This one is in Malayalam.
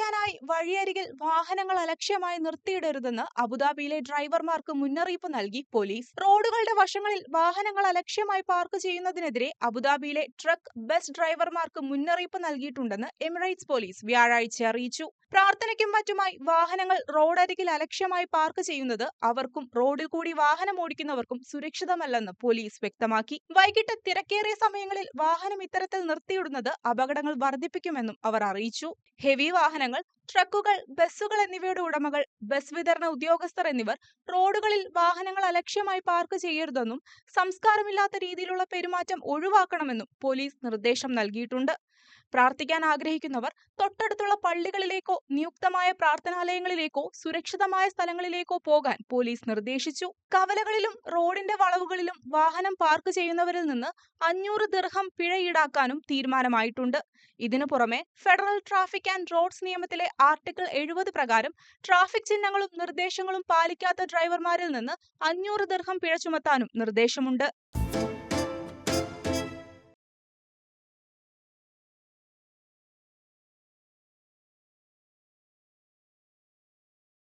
പ്രാർത്ഥിക്കാനായി വഴിയരികിൽ വാഹനങ്ങൾ അലക്ഷ്യമായി നിർത്തിയിടരുതെന്ന് അബുദാബിയിലെ ഡ്രൈവർമാർക്ക് മുന്നറിയിപ്പ് നൽകി പോലീസ്. റോഡുകളുടെ വശങ്ങളിൽ വാഹനങ്ങൾ അലക്ഷ്യമായി പാർക്ക് ചെയ്യുന്നതിനെതിരെ അബുദാബിയിലെ ട്രക്ക്, ബസ് ഡ്രൈവർമാർക്ക് മുന്നറിയിപ്പ് നൽകിയിട്ടുണ്ടെന്ന് എമിറേറ്റ്സ് പോലീസ് വ്യാഴാഴ്ച അറിയിച്ചു. പ്രാർത്ഥനയ്ക്കും മറ്റുമായി വാഹനങ്ങൾ റോഡരികിൽ അലക്ഷ്യമായി പാർക്ക് ചെയ്യുന്നത് അവർക്കും റോഡിൽ കൂടി വാഹനം ഓടിക്കുന്നവർക്കും സുരക്ഷിതമല്ലെന്ന് പോലീസ് വ്യക്തമാക്കി. വൈകിട്ട് തിരക്കേറിയ സമയങ്ങളിൽ വാഹനം ഇത്തരത്തിൽ നിർത്തിയിടുന്നത് അപകടങ്ങൾ വർദ്ധിപ്പിക്കുമെന്നും അവർ അറിയിച്ചു. ഹെവി വാഹനങ്ങൾ, ട്രക്കുകൾ, ബസ്സുകൾ എന്നിവയുടെ ഉടമകൾ, ബസ് വിതരണ ഉദ്യോഗസ്ഥർ എന്നിവർ റോഡുകളിൽ വാഹനങ്ങൾ അലക്ഷ്യമായി പാർക്ക് ചെയ്യരുതെന്നും സംസ്കാരമില്ലാത്ത രീതിയിലുള്ള പെരുമാറ്റം ഒഴിവാക്കണമെന്നും പോലീസ് നിർദ്ദേശം നൽകിയിട്ടുണ്ട്. പ്രാർത്ഥിക്കാൻ ആഗ്രഹിക്കുന്നവർ തൊട്ടടുത്തുള്ള പള്ളികളിലേക്കോ നിയുക്തമായ പ്രാർത്ഥനാലയങ്ങളിലേക്കോ സുരക്ഷിതമായ സ്ഥലങ്ങളിലേക്കോ പോകാൻ പോലീസ് നിർദ്ദേശിച്ചു. കവലകളിലും റോഡിന്റെ വളവുകളിലും വാഹനം പാർക്ക് ചെയ്യുന്നവരിൽ നിന്ന് 500 ദിർഹം പിഴ ഈടാക്കാനും തീരുമാനമായിട്ടുണ്ട്. ഇതിനു പുറമെ ഫെഡറൽ ട്രാഫിക് ആൻഡ് റോഡ്സ് നിയമത്തിലെ ആർട്ടിക്കിൾ 70 പ്രകാരം ട്രാഫിക് ചിഹ്നങ്ങളും നിർദ്ദേശങ്ങളും പാലിക്കാത്ത ഡ്രൈവർമാരിൽ നിന്ന് 500 ദിർഹം പിഴ ചുമത്താനും നിർദ്ദേശമുണ്ട്.